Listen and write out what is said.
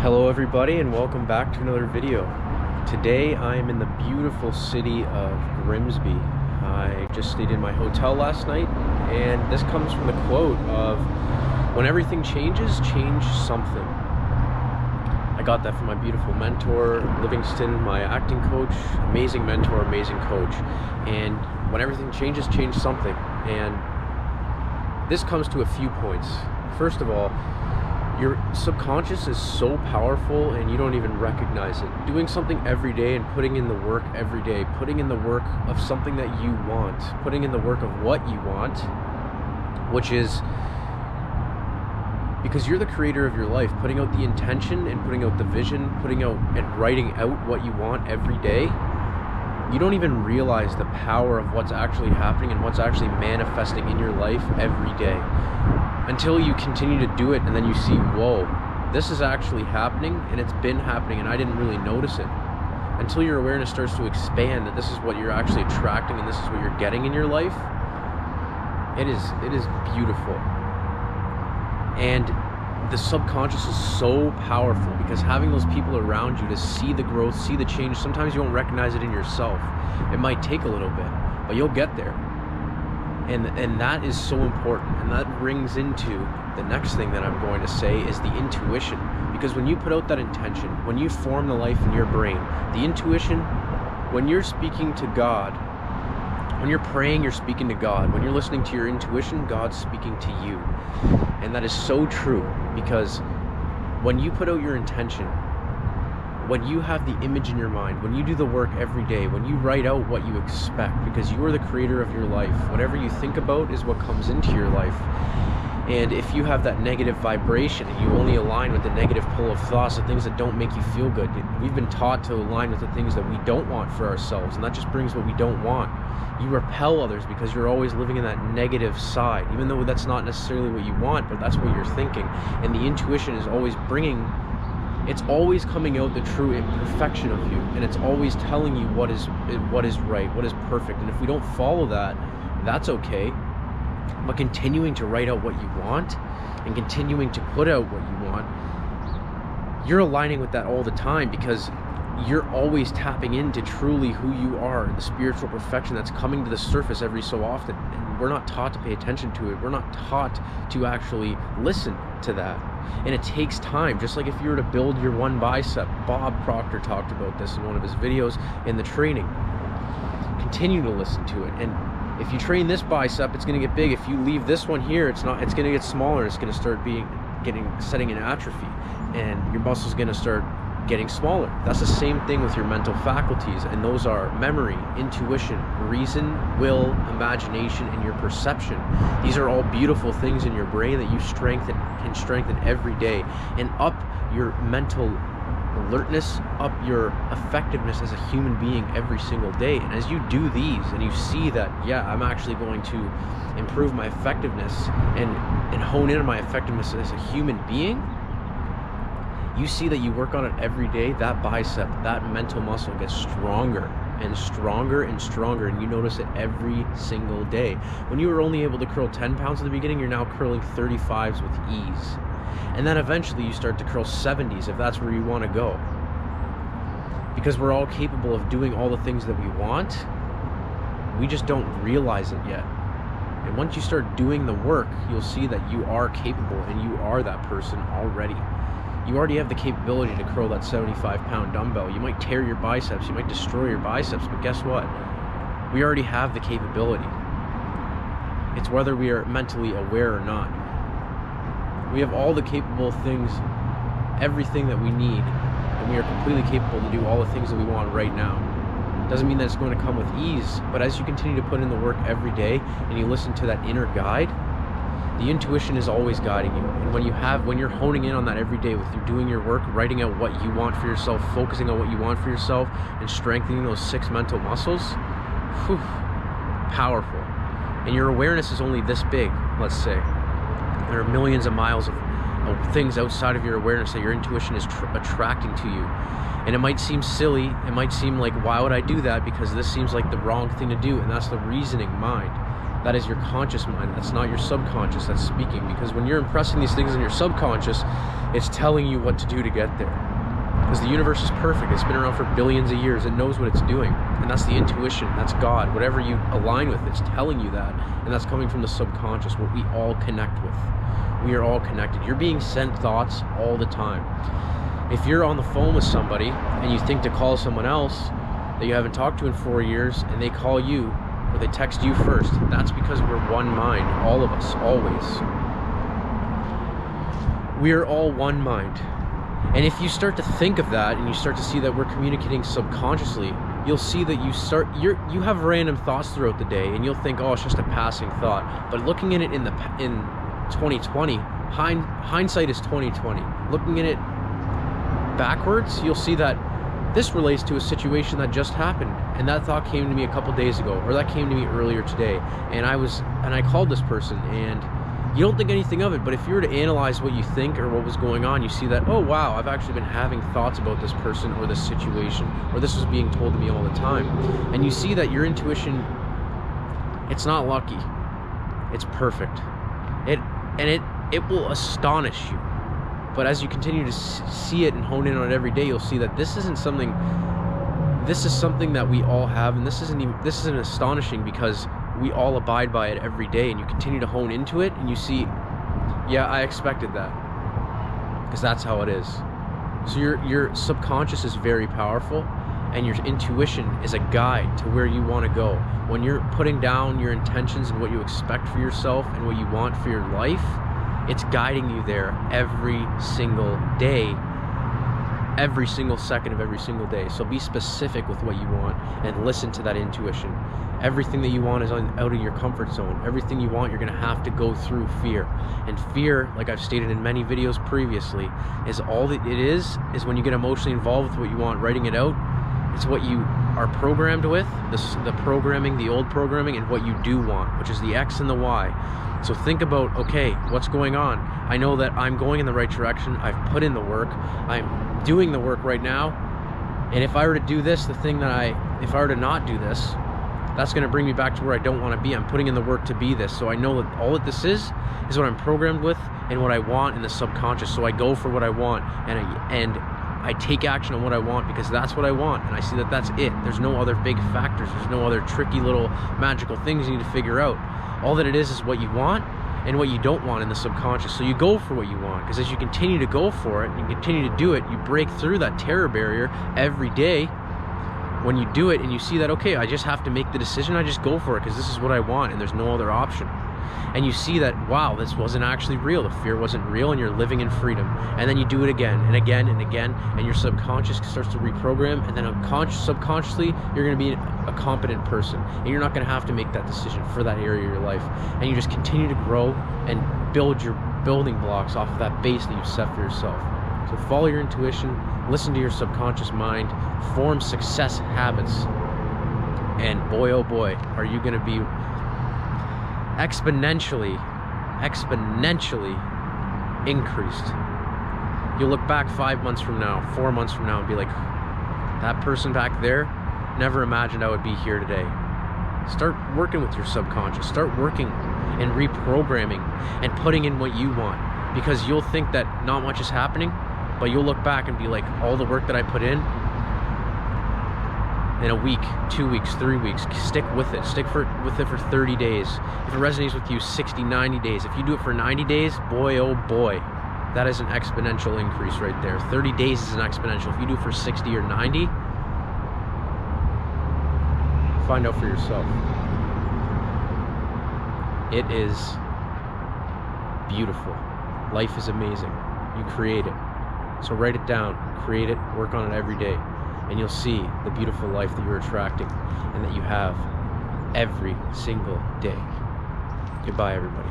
Hello everybody and welcome back to another video. Today I am in the beautiful city of Grimsby. I just stayed in my hotel last night, and this comes from the quote of, "When everything changes, change something." I got that from my beautiful mentor, Livingston, my acting coach. Amazing mentor, amazing coach. And when everything changes, change something. And this comes to a few points. First of all, your subconscious is so powerful and you don't even recognize it. Doing something every day and putting in the work every day, putting in the work of something that you want, putting in the work of what you want, which is because you're the creator of your life, putting out the intention and putting out the vision, putting out and writing out what you want every day. You don't even realize the power of what's actually happening and what's actually manifesting in your life every day, until you continue to do it and then you see, whoa, this is actually happening, and it's been happening and I didn't really notice it. Until your awareness starts to expand that this is what you're actually attracting and this is what you're getting in your life. It is beautiful. And the subconscious is so powerful because having those people around you to see the growth, see the change, sometimes you won't recognize it in yourself. It might take a little bit, but you'll get there. And that is so important, and that brings into the next thing that I'm going to say is the intuition. Because when you put out that intention, when you form the life in your brain, the intuition, when you're speaking to God, when you're praying, you're speaking to God. When you're listening to your intuition, God's speaking to you. And that is so true, because when you put out your intention, when you have the image in your mind, when you do the work every day, when you write out what you expect, because you are the creator of your life, whatever you think about is what comes into your life. And if you have that negative vibration and you only align with the negative pull of thoughts, the things that don't make you feel good, we've been taught to align with the things that we don't want for ourselves, and that just brings what we don't want. You repel others because you're always living in that negative side, even though that's not necessarily what you want, but that's what you're thinking. And the intuition is always it's always coming out the true imperfection of you, and it's always telling you what is right, what is perfect. And if we don't follow that, that's okay. But continuing to write out what you want and continuing to put out what you want, you're aligning with that all the time, because you're always tapping into truly who you are, the spiritual perfection that's coming to the surface every so often. And we're not taught to pay attention to it. We're not taught to actually listen to that. And it takes time. Just like if you were to build your one bicep, Bob Proctor talked about this in one of his videos in the training. Continue to listen to it. And if you train this bicep, it's going to get big. If you leave this one here, it's going to get smaller. It's going to start setting in atrophy, and your muscle's going to start getting smaller. That's the same thing with your mental faculties, and those are memory, intuition, reason, will, imagination, and your perception. These are all beautiful things in your brain that you can strengthen every day, and up your mental alertness, up your effectiveness as a human being every single day. And as you do these and you see that, yeah, I'm actually going to improve my effectiveness and hone in on my effectiveness as a human being, you see that you work on it every day, that bicep, that mental muscle gets stronger and stronger and stronger, and you notice it every single day. When you were only able to curl 10 pounds at the beginning, you're now curling 35s with ease. And then eventually you start to curl 70s if that's where you want to go. Because we're all capable of doing all the things that we want. We just don't realize it yet. And once you start doing the work, you'll see that you are capable, and you are that person already. You already have the capability to curl that 75-pound dumbbell. You might tear your biceps, you might destroy your biceps, but guess what? We already have the capability. It's whether we are mentally aware or not. We have all the capable things, everything that we need, and we are completely capable to do all the things that we want right now. Doesn't mean that it's going to come with ease, but as you continue to put in the work every day and you listen to that inner guide, the intuition is always guiding you. And when you're honing in on that every day, with you doing your work, writing out what you want for yourself, focusing on what you want for yourself, and strengthening those 6 mental muscles, whew, powerful. And your awareness is only this big, let's say. There are millions of miles of things outside of your awareness that your intuition is attracting to you. And it might seem silly, it might seem like, why would I do that? Because this seems like the wrong thing to do, and that's the reasoning mind. That is your conscious mind. That's not your subconscious that's speaking, because when you're impressing these things in your subconscious, it's telling you what to do to get there. Because the universe is perfect. It's been around for billions of years. It knows what it's doing. And that's the intuition. That's God. Whatever you align with, it's telling you that. And that's coming from the subconscious, what we all connect with. We are all connected. You're being sent thoughts all the time. If you're on the phone with somebody and you think to call someone else that you haven't talked to in 4 years, and they call you or they text you first, that's because we're one mind. All of us, always. We are all one mind. And if you start to think of that and you start to see that we're communicating subconsciously, you'll see that you have random thoughts throughout the day, and you'll think, oh, it's just a passing thought. But looking at it in 2020, hindsight is 2020. Looking at it backwards, you'll see that this relates to a situation that just happened, and that thought came to me a couple days ago, or that came to me earlier today, and I called this person, and you don't think anything of it. But if you were to analyze what you think or what was going on, you see that, oh wow, I've actually been having thoughts about this person or this situation, or this was being told to me all the time. And you see that your intuition, it's not lucky, it's perfect. It will astonish you. But as you continue to see it and hone in on it every day, you'll see that this is something that we all have, and this isn't astonishing, because we all abide by it every day, and you continue to hone into it, and you see, yeah, I expected that, because that's how it is. So your subconscious is very powerful, and your intuition is a guide to where you want to go. When you're putting down your intentions and what you expect for yourself and what you want for your life, it's guiding you there every single day, every single second of every single day. So be specific with what you want and listen to that intuition. Everything that you want is out of your comfort zone. Everything you want, you're going to have to go through fear. And fear, like I've stated in many videos previously, is all that it is when you get emotionally involved with what you want, writing it out. It's what you are programmed with, the programming, the old programming, and what you do want, which is the X and the Y. So think about, okay, what's going on? I know that I'm going in the right direction. I've put in the work. I'm doing the work right now. And if I were to do this, if I were to not do this, that's going to bring me back to where I don't want to be. I'm putting in the work to be this. So I know that all that this is what I'm programmed with and what I want in the subconscious. So I go for what I want, and I take action on what I want, because that's what I want, and I see that that's it. There's no other big factors. There's no other tricky little magical things you need to figure out. All that it is what you want and what you don't want in the subconscious. So you go for what you want, because as you continue to go for it and you continue to do it, you break through that terror barrier every day. When you do it and you see that, okay, I just have to make the decision, I just go for it, because this is what I want and there's no other option. And you see that, wow, this wasn't actually real. The fear wasn't real, and you're living in freedom. And then you do it again and again and again, and your subconscious starts to reprogram, and then subconsciously, you're going to be a competent person, and you're not going to have to make that decision for that area of your life. And you just continue to grow and build your building blocks off of that base that you've set for yourself. So follow your intuition, listen to your subconscious mind, form success habits, and boy, oh boy, are you going to be exponentially increased. You'll look back 5 months from now, 4 months from now, and be like, that person back there, never imagined I would be here today. Start working with your subconscious. Start working and reprogramming and putting in what you want, because you'll think that not much is happening, but you'll look back and be like, all the work that I put in a week, 2 weeks, 3 weeks, stick with it. Stick with it for 30 days. If it resonates with you, 60, 90 days. If you do it for 90 days, boy, oh boy, that is an exponential increase right there. 30 days is an exponential. If you do it for 60 or 90, find out for yourself. It is beautiful. Life is amazing. You create it. So write it down, create it, work on it every day, and you'll see the beautiful life that you're attracting and that you have every single day. Goodbye, everybody.